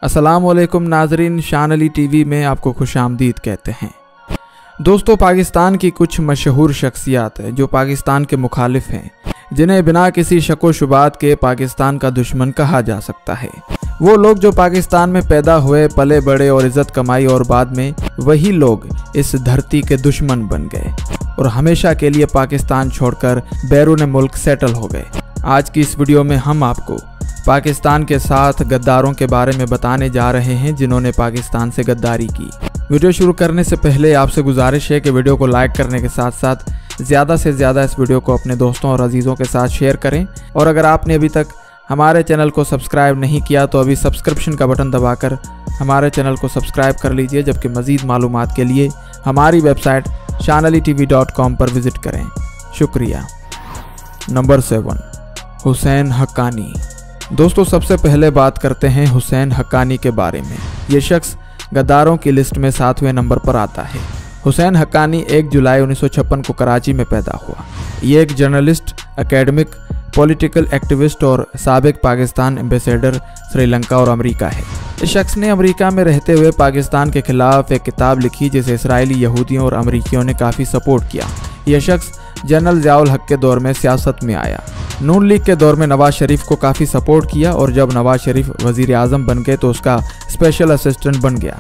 अस्सलामुअलैकुम नाजरीन, शान अली टीवी में आपको खुशामदीद कहते हैं। दोस्तों, पाकिस्तान की कुछ मशहूर शख्सियात जो पाकिस्तान के मुखालिफ हैं, जिन्हें बिना किसी शको शुबात के पाकिस्तान का दुश्मन कहा जा सकता है। वो लोग जो पाकिस्तान में पैदा हुए, पले बड़े और इज़्ज़त कमाई और बाद में वही लोग इस धरती के दुश्मन बन गए और हमेशा के लिए पाकिस्तान छोड़कर बैरून मुल्क सेटल हो गए। आज की इस वीडियो में हम आपको पाकिस्तान के 7 गद्दारों के बारे में बताने जा रहे हैं जिन्होंने पाकिस्तान से गद्दारी की। वीडियो शुरू करने से पहले आपसे गुजारिश है कि वीडियो को लाइक करने के साथ साथ ज़्यादा से ज़्यादा इस वीडियो को अपने दोस्तों और अजीज़ों के साथ शेयर करें। और अगर आपने अभी तक हमारे चैनल को सब्सक्राइब नहीं किया तो अभी सब्सक्रिप्शन का बटन दबाकर हमारे चैनल को सब्सक्राइब कर लीजिए, जबकि मज़ीद मालूमात के लिए हमारी वेबसाइट shanalitv.com पर विज़िट करें। शुक्रिया। नंबर 7, हुसैन हक्कानी। दोस्तों, सबसे पहले बात करते हैं हुसैन हक्कानी के बारे में। ये शख्स गद्दारों की लिस्ट में 7वें नंबर पर आता है। हुसैन हक्कानी 1 जुलाई 1956 को कराची में पैदा हुआ। ये एक जर्नलिस्ट, एकेडमिक, पॉलिटिकल एक्टिविस्ट और साबिक पाकिस्तान एम्बेसडर श्रीलंका और अमेरिका है। इस शख्स ने अमेरिका में रहते हुए पाकिस्तान के खिलाफ एक किताब लिखी जिसे इसराइली यहूदियों और अमेरिकियों ने काफ़ी सपोर्ट किया। यह शख्स जनरल ज़िया उल हक के दौर में सियासत में आया। नून लीग के दौर में नवाज शरीफ को काफ़ी सपोर्ट किया और जब नवाज शरीफ वज़ीर आज़म बन गए तो उसका स्पेशल असिस्टेंट बन गया।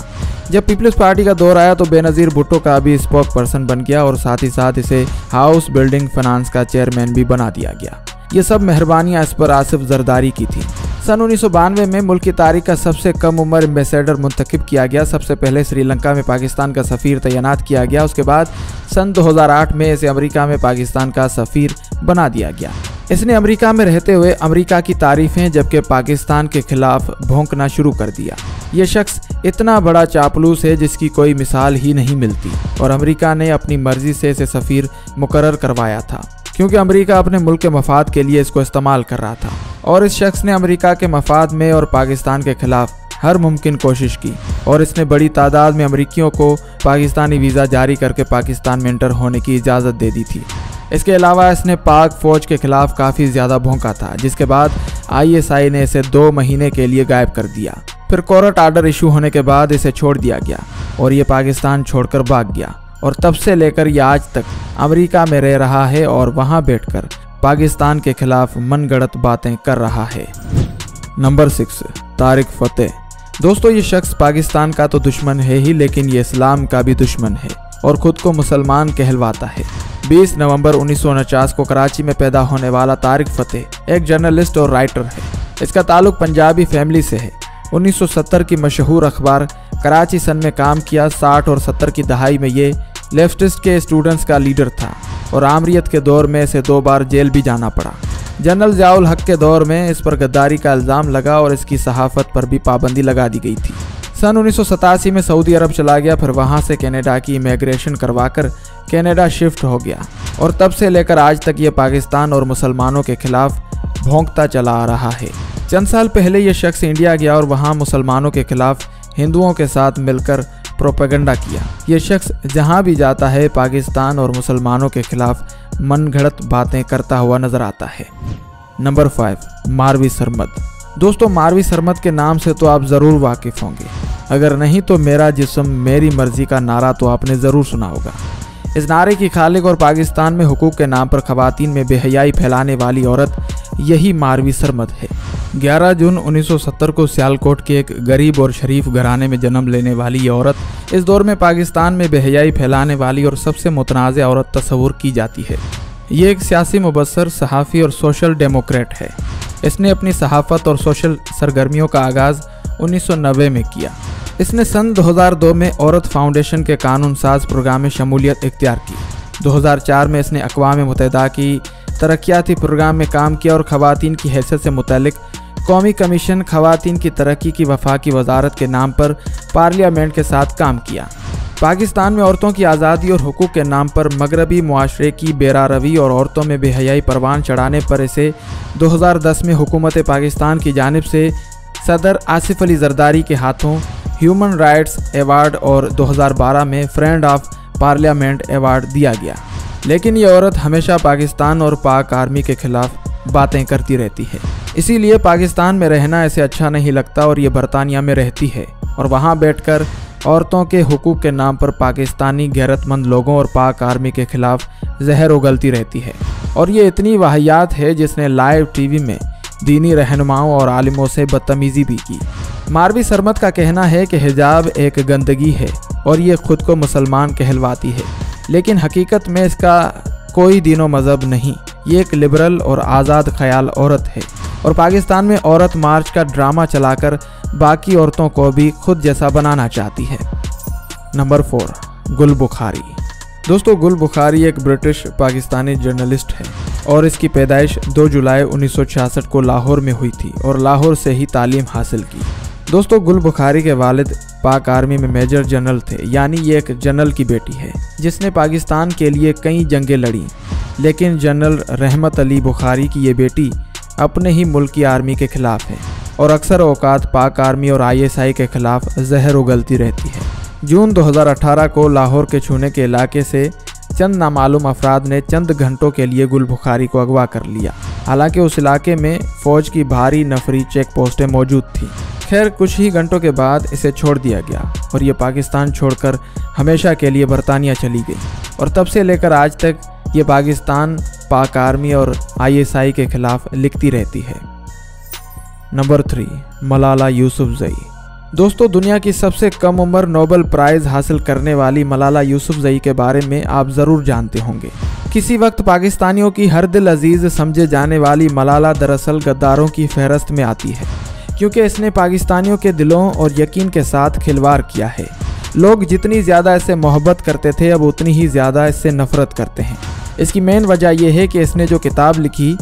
जब पीपल्स पार्टी का दौर आया तो बेनज़ीर भुट्टो का भी स्पोक पर्सन बन गया और साथ ही साथ इसे हाउस बिल्डिंग फाइनेंस का चेयरमैन भी बना दिया गया। ये सब मेहरबानियाँ इस पर आसिफ जरदारी की थी। सन 1992 में मुल्क की तारीख का सबसे कम उम्र एम्बेसडर मुंतखब किया गया। सबसे पहले श्रीलंका में पाकिस्तान का सफ़ीर तैनात किया गया। उसके बाद सन 2008 में इसे अमेरिका में पाकिस्तान का सफ़ीर बना दिया गया। इसने अमेरिका में रहते हुए अमेरिका की तारीफ़ें जबकि पाकिस्तान के खिलाफ भौंकना शुरू कर दिया। ये शख्स इतना बड़ा चापलूस है जिसकी कोई मिसाल ही नहीं मिलती और अमेरिका ने अपनी मर्जी से इसे सफ़ीर मुकर्रर करवाया था क्योंकि अमेरिका अपने मुल्क के मफाद के लिए इसको इस्तेमाल कर रहा था। और इस शख्स ने अमेरिका के मफाद में और पाकिस्तान के खिलाफ हर मुमकिन कोशिश की और इसने बड़ी तादाद में अमेरिकियों को पाकिस्तानी वीज़ा जारी करके पाकिस्तान में एंटर होने की इजाज़त दे दी थी। इसके अलावा इसने पाक फ़ौज के खिलाफ काफ़ी ज़्यादा भौंका था, जिसके बाद ISI ने इसे 2 महीने के लिए गायब कर दिया। फिर कोर्ट आर्डर इशू होने के बाद इसे छोड़ दिया गया और ये पाकिस्तान छोड़कर भाग गया और तब से लेकर यह आज तक अमेरिका में रह रहा है और वहाँ बैठकर पाकिस्तान के खिलाफ मनगढ़ंत बातें कर रहा है। नंबर 6, तारिक फ़तेह। दोस्तों, ये शख्स पाकिस्तान का तो दुश्मन है ही, लेकिन ये इस्लाम का भी दुश्मन है और ख़ुद को मुसलमान कहलवाता है। 20 नवंबर 1949 को कराची में पैदा होने वाला तारिक फ़तेह एक जर्नलिस्ट और राइटर है। इसका ताल्लुक पंजाबी फैमिली से है। 1970 की मशहूर अखबार कराची सन में काम किया। 60 और 70 की दहाई में ये लेफ्टिस्ट के स्टूडेंट्स का लीडर था और आमरीत के दौर में इसे 2 बार जेल भी जाना पड़ा। जनरल ज़िया उल हक के दौर में इस पर गद्दारी का इल्ज़ाम लगा और इसकी सहाफ़त पर भी पाबंदी लगा दी गई थी। सन 1987 में सऊदी अरब चला गया, फिर वहाँ से कनाडा की इमिग्रेशन करवाकर कनाडा शिफ्ट हो गया और तब से लेकर आज तक ये पाकिस्तान और मुसलमानों के खिलाफ भौंकता चला आ रहा है। चंद साल पहले ये शख्स इंडिया गया और वहाँ मुसलमानों के खिलाफ हिंदुओं के साथ मिलकर प्रोपेगेंडा किया। ये शख्स जहाँ भी जाता है पाकिस्तान और मुसलमानों के खिलाफ मनगढ़ंत बातें करता हुआ नजर आता है। नंबर 5, मारवी सरमद। दोस्तों, मारवी सरमद के नाम से तो आप ज़रूर वाकिफ़ होंगे, अगर नहीं तो मेरा जिस्म मेरी मर्जी का नारा तो आपने ज़रूर सुना होगा। इस नारे की खालिक और पाकिस्तान में हुकूक के नाम पर ख़वातीन में बेहयाई फैलाने वाली औरत यही मारवी सरमद है। 11 जून 1970 को सियालकोट के एक गरीब और शरीफ घराने में जन्म लेने वाली ये औरत इस दौर में पाकिस्तान में बेहयाई फैलाने वाली और सबसे मुतनाज़ औरत तस्वुर की जाती है। ये एक सियासी मुबस्सर, सहाफ़ी और सोशल डेमोक्रेट है। इसने अपनी सहाफ़त और सोशल सरगर्मियों का आगाज़ 1990 में किया। इसने सन 2002 में औरत फाउंडेशन के कानून साज प्रोग्राम में शमूलियत इख्तियार की। 2004 में इसने अक़वाम मुत्तहिदा की तरक्याती प्रोग्राम में काम किया और ख़वातीन की हैसियत से मुतल्लिक कौमी कमीशन ख़वातीन की तरक्की की वफाकी वजारत के नाम पर पार्लियामेंट के साथ काम किया। पाकिस्तान में औरतों की आज़ादी और हुकूक के नाम पर मगरबी मुआशरे की बेरारवी और औरतों में बेहयाई परवान चढ़ाने पर इसे 2010 में हुकूमत पाकिस्तान की जानिब से सदर आसिफ अली जरदारी के हाथों ह्यूमन राइट्स अवार्ड और 2012 में फ्रेंड ऑफ पार्लियामेंट अवार्ड दिया गया। लेकिन ये औरत हमेशा पाकिस्तान और पाक आर्मी के खिलाफ बातें करती रहती है। इसीलिए पाकिस्तान में रहना ऐसे अच्छा नहीं लगता और ये बरतानिया में रहती है और वहाँ बैठकर औरतों के हुकूक के नाम पर पाकिस्तानी गैरतमंद लोगों और पाक आर्मी के खिलाफ जहर उगलती रहती है। और ये इतनी वाहियात है जिसने लाइव टीवी में दीनी रहनुमाओं और आलिमों से बदतमीज़ी भी की। मारवी सरमत का कहना है कि हिजाब एक गंदगी है और ये खुद को मुसलमान कहलवाती है, लेकिन हकीकत में इसका कोई दीन व मज़हब नहीं। ये एक लिबरल और आज़ाद ख्याल औरत है और पाकिस्तान में औरत मार्च का ड्रामा चलाकर बाकी औरतों को भी खुद जैसा बनाना चाहती है। नंबर 4, गुल बुखारी। दोस्तों, गुल बुखारी एक ब्रिटिश पाकिस्तानी जर्नलिस्ट है और इसकी पैदाइश 2 जुलाई 1966 को लाहौर में हुई थी और लाहौर से ही तालीम हासिल की। दोस्तों, गुल बुखारी के वालिद पाक आर्मी में मेजर जनरल थे, यानी ये एक जनरल की बेटी है जिसने पाकिस्तान के लिए कई जंगें लड़ी। लेकिन जनरल रहमत अली बुखारी की ये बेटी अपने ही मुल्क की आर्मी के खिलाफ है और अक्सर औकात पाक आर्मी और ISI के खिलाफ जहर उगलती रहती है। जून 2018 को लाहौर के छूने के इलाके से चंद नामालूम अफराद ने चंद घंटों के लिए गुल बुखारी को अगवा कर लिया। हालांकि उस इलाके में फ़ौज की भारी नफरी चेक पोस्टें मौजूद थीं। खैर, कुछ ही घंटों के बाद इसे छोड़ दिया गया और ये पाकिस्तान छोड़कर हमेशा के लिए बरतानिया चली गई और तब से लेकर आज तक ये पाकिस्तान, पाक आर्मी और ISI के खिलाफ लिखती रहती है। नंबर 3, मलाला यूसुफजई। दोस्तों, दुनिया की सबसे कम उम्र नोबेल प्राइज़ हासिल करने वाली मलाला यूसुफजई के बारे में आप ज़रूर जानते होंगे। किसी वक्त पाकिस्तानियों की हर दिल अजीज़ समझे जाने वाली मलाला दरअसल गद्दारों की फहरस्त में आती है, क्योंकि इसने पाकिस्तानियों के दिलों और यकीन के साथ खिलवाड़ किया है। लोग जितनी ज़्यादा इससे मोहब्बत करते थे, अब उतनी ही ज़्यादा इससे नफ़रत करते हैं। इसकी मेन वजह यह है कि इसने जो किताब लिखी,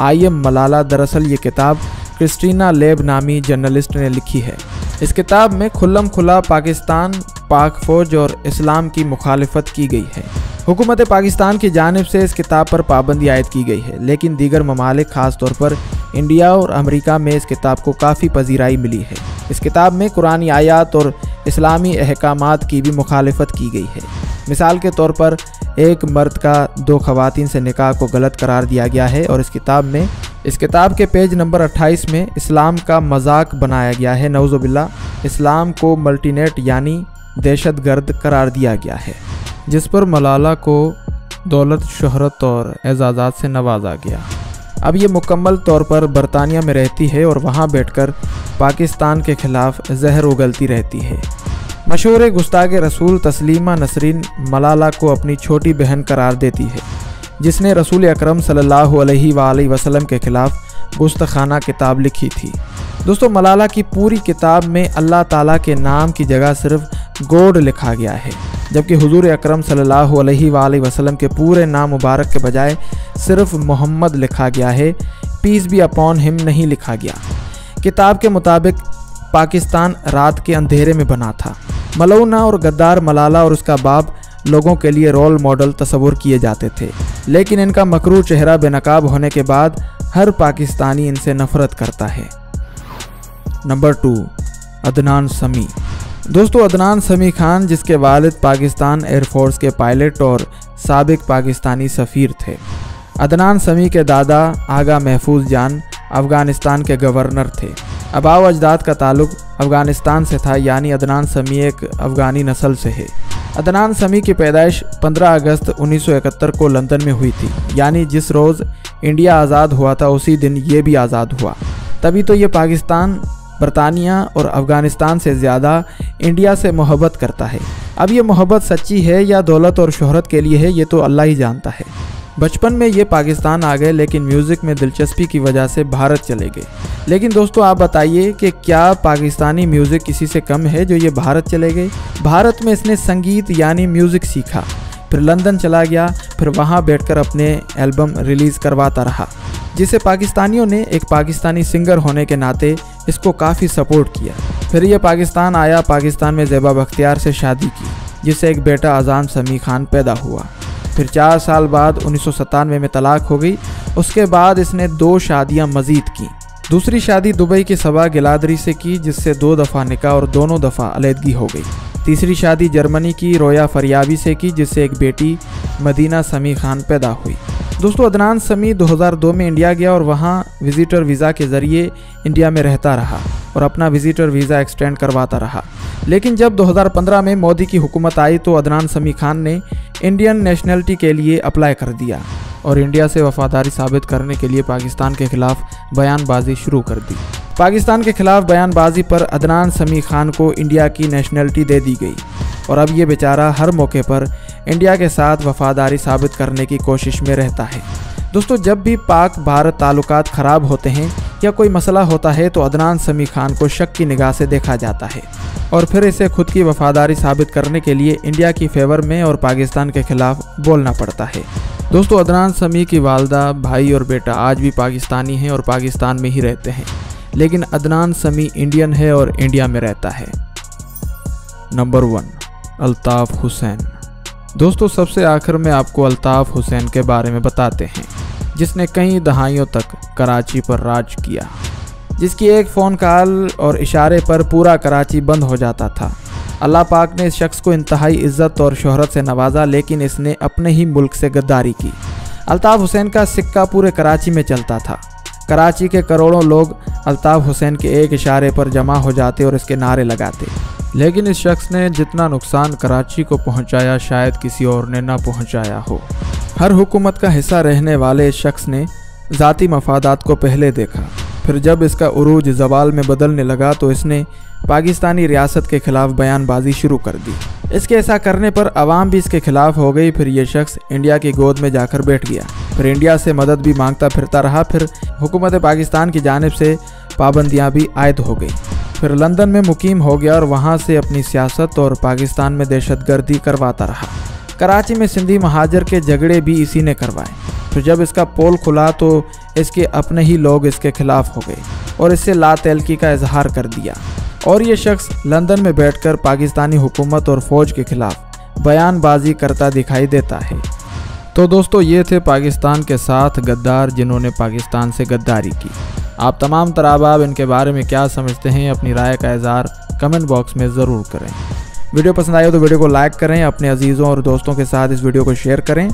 आई एम मलाला, दरअसल ये किताब क्रिस्टीना लेब नामी जर्नलिस्ट ने लिखी है। इस किताब में खुल्लम खुला पाकिस्तान, पाक फ़ौज और इस्लाम की मुखालिफत की गई है। हुकूमत पाकिस्तान की जानिब से इस किताब पर पाबंदी आयद की गई है, लेकिन दीगर ममालिक ख़ास तौर पर इंडिया और अमेरिका में इस किताब को काफ़ी पजीराई मिली है। इस किताब में कुरानी आयात और इस्लामी अहकामात की भी मुखालिफत की गई है। मिसाल के तौर पर एक मर्द का 2 ख़वातीन से निकाह को गलत करार दिया गया है और इस किताब के पेज नंबर 28 में इस्लाम का मजाक बनाया गया है। नऊज़ुबिल्लाह, इस्लाम को मल्टीनेट यानी दहशतगर्द करार दिया गया है, जिस पर मलाला को दौलत, शोहरत और एजाज़ात से नवाजा गया। अब ये मुकम्मल तौर पर बरतानिया में रहती है और वहाँ बैठकर पाकिस्तान के खिलाफ जहर उगलती रहती है। मशहूर गुस्तागे रसूल तस्लीमा नसरीन मलाला को अपनी छोटी बहन करार देती है, जिसने रसूल अकरम सल्लल्लाहु अलैहि वसल्लम के खिलाफ गुस्तखाना किताब लिखी थी। दोस्तों, मलाला की पूरी किताब में अल्लाह ताला के नाम की जगह सिर्फ गॉड लिखा गया है, जबकि हुजूर अकरम सल्लल्लाहु अलैहि वसल्लम के पूरे नाम मुबारक के बजाय सिर्फ मोहम्मद लिखा गया है, पीस बी अपॉन हिम नहीं लिखा गया। किताब के मुताबिक पाकिस्तान रात के अंधेरे में बना था। मलऊना और गद्दार मलाला और उसका बाप लोगों के लिए रोल मॉडल तस्वुर किए जाते थे, लेकिन इनका मकरू चेहरा बेनकाब होने के बाद हर पाकिस्तानी इनसे नफरत करता है। नंबर 2, अदनान समी। दोस्तों, अदनान समी खान, जिसके वालिद पाकिस्तान एयरफोर्स के पायलट और साबिक पाकिस्तानी सफ़ीर थे। अदनान समी के दादा आगा महफूज जान अफ़गानिस्तान के गवर्नर थे। आबाओ अजदाद का ताल्लुक अफ़गानिस्तान से था, यानी अदनान समी एक अफ़गानी नस्ल से है। अदनान समी की पैदाइश 15 अगस्त 1971 को लंदन में हुई थी, यानी जिस रोज़ इंडिया आज़ाद हुआ था उसी दिन ये भी आज़ाद हुआ। तभी तो ये पाकिस्तान, बरतानिया और अफ़गानिस्तान से ज़्यादा इंडिया से मोहब्बत करता है। अब ये मोहब्बत सच्ची है या दौलत और शोहरत के लिए है, ये तो अल्लाह ही जानता है। बचपन में ये पाकिस्तान आ गए, लेकिन म्यूज़िक में दिलचस्पी की वजह से भारत चले गए। लेकिन दोस्तों, आप बताइए कि क्या पाकिस्तानी म्यूज़िक किसी से कम है जो ये भारत चले गए? भारत में इसने संगीत यानी म्यूज़िक सीखा, फिर लंदन चला गया, फिर वहाँ बैठकर अपने एल्बम रिलीज़ करवाता रहा, जिसे पाकिस्तानियों ने एक पाकिस्तानी सिंगर होने के नाते इसको काफ़ी सपोर्ट किया। फिर ये पाकिस्तान आया, पाकिस्तान में ज़ेबा बख्तियार से शादी की, जिससे एक बेटा अज़ान समी खान पैदा हुआ। फिर 4 साल बाद 1997 में तलाक हो गई। उसके बाद इसने 2 शादियां मज़ीद की। दूसरी शादी दुबई की सबा गिलादरी से की, जिससे 2 दफ़ा निकाह और दोनों दफ़ा अलहदगी हो गई। तीसरी शादी जर्मनी की रोया फरियाबी से की, जिससे एक बेटी मदीना समी खान पैदा हुई। दोस्तों अदनान समी 2002 में इंडिया गया और वहाँ विजिटर वीज़ा के ज़रिए इंडिया में रहता रहा और अपना विजिटर वीज़ा एक्सटेंड करवाता रहा। लेकिन जब 2015 में मोदी की हुकूमत आई तो अदनान समी खान ने इंडियन नेशनलिटी के लिए अप्लाई कर दिया और इंडिया से वफादारी साबित करने के लिए पाकिस्तान के खिलाफ बयानबाजी शुरू कर दी। पाकिस्तान के खिलाफ बयानबाजी पर अदनान समी खान को इंडिया की नेशनलिटी दे दी गई और अब ये बेचारा हर मौके पर इंडिया के साथ वफादारी साबित करने की कोशिश में रहता है। दोस्तों जब भी पाक भारत ताल्लुकात ख़राब होते हैं या कोई मसला होता है तो अदनान समी खान को शक की निगाह से देखा जाता है और फिर इसे खुद की वफादारी साबित करने के लिए इंडिया की फेवर में और पाकिस्तान के खिलाफ बोलना पड़ता है। दोस्तों अदनान समी की वालदा, भाई और बेटा आज भी पाकिस्तानी हैं और पाकिस्तान में ही रहते हैं, लेकिन अदनान समी इंडियन है और इंडिया में रहता है। नंबर 1, अल्ताफ़ हुसैन। दोस्तों सबसे आखिर में आपको अल्ताफ़ हुसैन के बारे में बताते हैं, जिसने कई दहाइयों तक कराची पर राज किया, जिसकी एक फ़ोन कॉल और इशारे पर पूरा कराची बंद हो जाता था। अल्लाह पाक ने इस शख्स को इंतहाई इज़्ज़त और शोहरत से नवाजा, लेकिन इसने अपने ही मुल्क से गद्दारी की। अल्ताफ़ हुसैन का सिक्का पूरे कराची में चलता था। कराची के करोड़ों लोग अल्ताफ़ हुसैन के एक इशारे पर जमा हो जाते और इसके नारे लगाते, लेकिन इस शख्स ने जितना नुकसान कराची को पहुंचाया शायद किसी और ने ना पहुंचाया हो। हर हुकूमत का हिस्सा रहने वाले इस शख्स ने ज़ाती मफादात को पहले देखा, फिर जब इसका उरूज ज़वाल में बदलने लगा तो इसने पाकिस्तानी रियासत के खिलाफ बयानबाजी शुरू कर दी। इसके ऐसा करने पर आवाम भी इसके खिलाफ हो गई। फिर ये शख्स इंडिया की गोद में जाकर बैठ गया, फिर इंडिया से मदद भी मांगता फिरता रहा। फिर हुकूमत पाकिस्तान की जानिब से पाबंदियाँ भी आयद हो गई। फिर लंदन में मुकीम हो गया और वहाँ से अपनी सियासत और पाकिस्तान में दहशतगर्दी करवाता रहा। कराची में सिंधी महाजर के झगड़े भी इसी ने करवाए। फिर जब इसका पोल खुला तो इसके अपने ही लोग इसके खिलाफ हो गए और इससे लातल्की का इजहार कर दिया और ये शख्स लंदन में बैठकर पाकिस्तानी हुकूमत और फ़ौज के खिलाफ बयानबाजी करता दिखाई देता है। तो दोस्तों ये थे पाकिस्तान के 7 गद्दार जिन्होंने पाकिस्तान से गद्दारी की। आप तमाम तराबाब इनके बारे में क्या समझते हैं, अपनी राय का इज़हार कमेंट बॉक्स में ज़रूर करें। वीडियो पसंद आए तो वीडियो को लाइक करें, अपने अजीज़ों और दोस्तों के साथ इस वीडियो को शेयर करें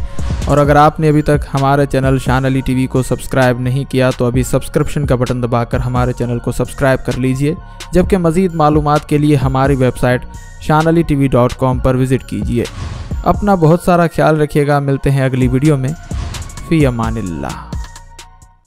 और अगर आपने अभी तक हमारे चैनल शान अली टीवी को सब्सक्राइब नहीं किया तो अभी सब्सक्रिप्शन का बटन दबाकर हमारे चैनल को सब्सक्राइब कर लीजिए, जबकि मज़ीद मालूमात के लिए हमारी वेबसाइट shanalitv.com पर विज़िट कीजिए। अपना बहुत सारा ख्याल रखिएगा। मिलते हैं अगली वीडियो में। फ़ी अमानिल्लाह।